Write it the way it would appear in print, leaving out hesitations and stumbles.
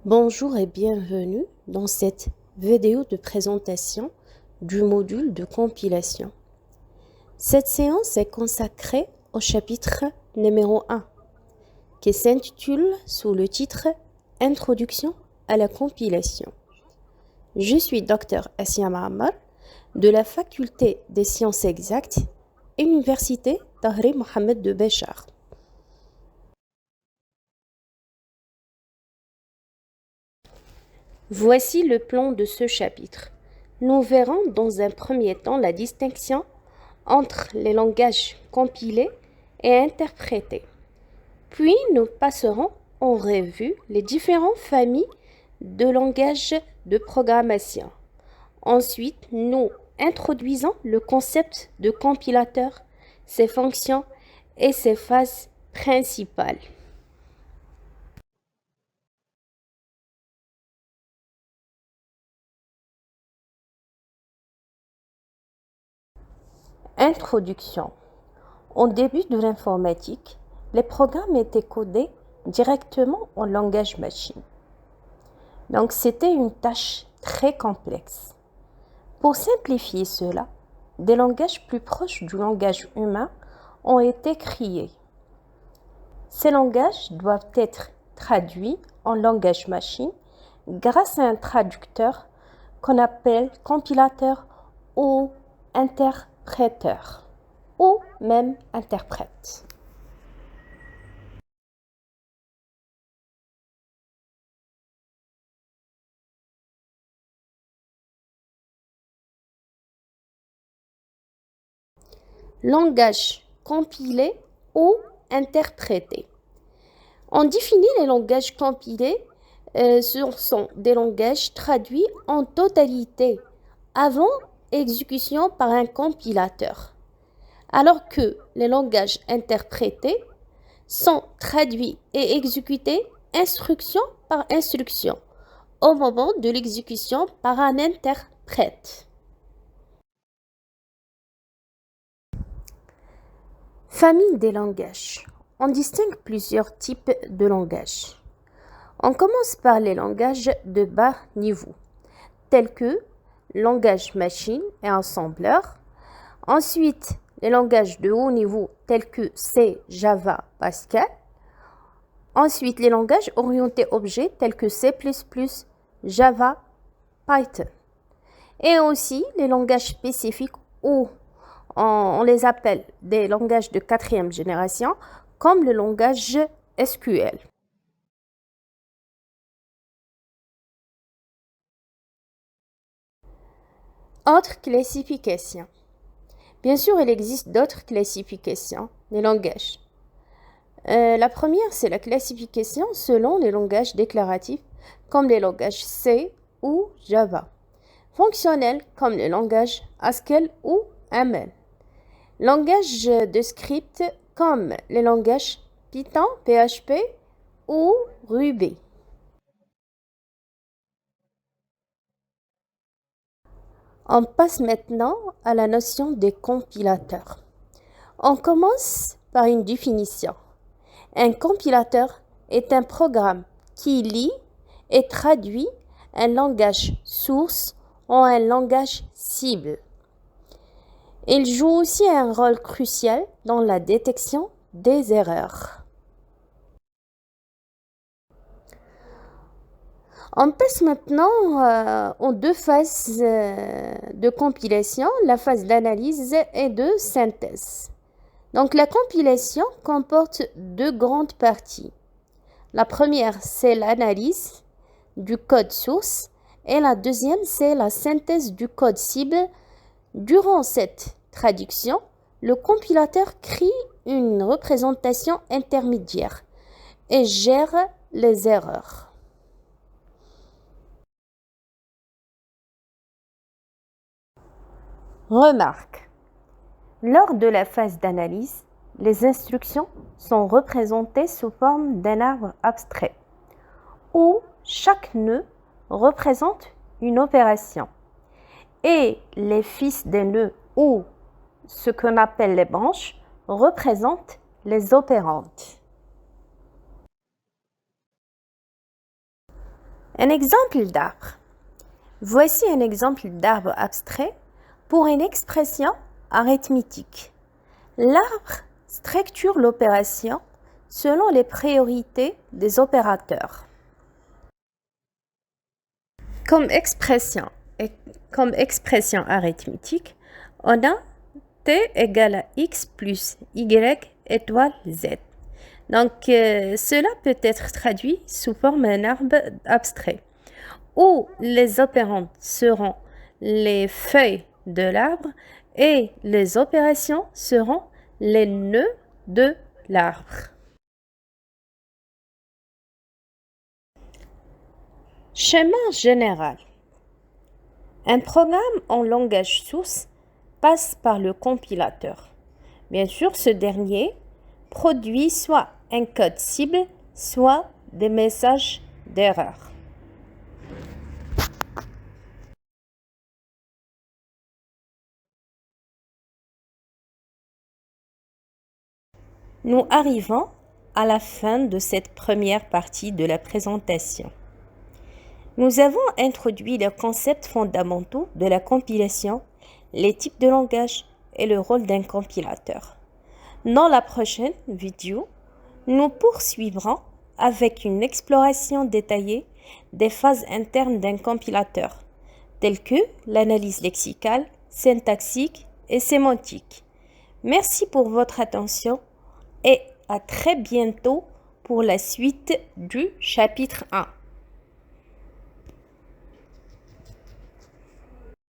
Bonjour et bienvenue dans cette vidéo de présentation du module de compilation. Cette séance est consacrée au chapitre numéro 1 qui s'intitule sous le titre Introduction à la compilation. Je suis Dr Assia Mahammar de la faculté des sciences exactes et Université Tahrir Mohamed de Béchar. Voici le plan de ce chapitre. Nous verrons dans un premier temps la distinction entre les langages compilés et interprétés. Puis nous passerons en revue les différentes familles de langages de programmation. Ensuite, nous introduisons le concept de compilateur, ses fonctions et ses phases principales. Introduction. Au début de l'informatique, les programmes étaient codés directement en langage machine. Donc c'était une tâche très complexe. Pour simplifier cela, des langages plus proches du langage humain ont été créés. Ces langages doivent être traduits en langage machine grâce à un traducteur qu'on appelle compilateur ou interpréteur ou même interprète. Langage compilé ou interprété. On définit les langages compilés, ce sont des langages traduits en totalité avant exécution par un compilateur, alors que les langages interprétés sont traduits et exécutés instruction par instruction au moment de l'exécution par un interprète. Famille des langages. On distingue plusieurs types de langages. On commence par les langages de bas niveau, tels que langage machine et assembleur. Ensuite, les langages de haut niveau, tels que C, Java, Pascal. Ensuite, les langages orientés objets, tels que C++, Java, Python. Et aussi les langages spécifiques où on les appelle des langages de quatrième génération, comme le langage SQL. Autres classifications. Bien sûr, il existe d'autres classifications des langages. La première, c'est la classification selon les langages déclaratifs, comme les langages C ou Java. Fonctionnels, comme les langages Haskell ou ML. Langages de script, comme les langages Python, PHP ou Ruby. On passe maintenant à la notion des compilateurs. On commence par une définition. Un compilateur est un programme qui lit et traduit un langage source en un langage cible. Il joue aussi un rôle crucial dans la détection des erreurs. On passe maintenant aux deux phases de compilation, la phase d'analyse et de synthèse. Donc la compilation comporte deux grandes parties. La première, c'est l'analyse du code source et la deuxième, c'est la synthèse du code cible. Durant cette traduction, le compilateur crée une représentation intermédiaire et gère les erreurs. Remarque. Lors de la phase d'analyse, les instructions sont représentées sous forme d'un arbre abstrait, où chaque nœud représente une opération et les fils des nœuds ou ce qu'on appelle les branches représentent les opérandes. Un exemple d'arbre. Voici un exemple d'arbre abstrait pour une expression arithmétique. L'arbre structure l'opération selon les priorités des opérateurs. Comme expression arithmétique, on a t égale à x plus y étoile z. Donc, cela peut être traduit sous forme d'un arbre abstrait, où les opérandes seront les feuilles de l'arbre et les opérations seront les nœuds de l'arbre. Schéma général. Un programme en langage source passe par le compilateur. Bien sûr, ce dernier produit soit un code cible, soit des messages d'erreur. Nous arrivons à la fin de cette première partie de la présentation. Nous avons introduit les concepts fondamentaux de la compilation, les types de langage et le rôle d'un compilateur. Dans la prochaine vidéo, nous poursuivrons avec une exploration détaillée des phases internes d'un compilateur, telles que l'analyse lexicale, syntaxique et sémantique. Merci pour votre attention et à très bientôt pour la suite du chapitre 1.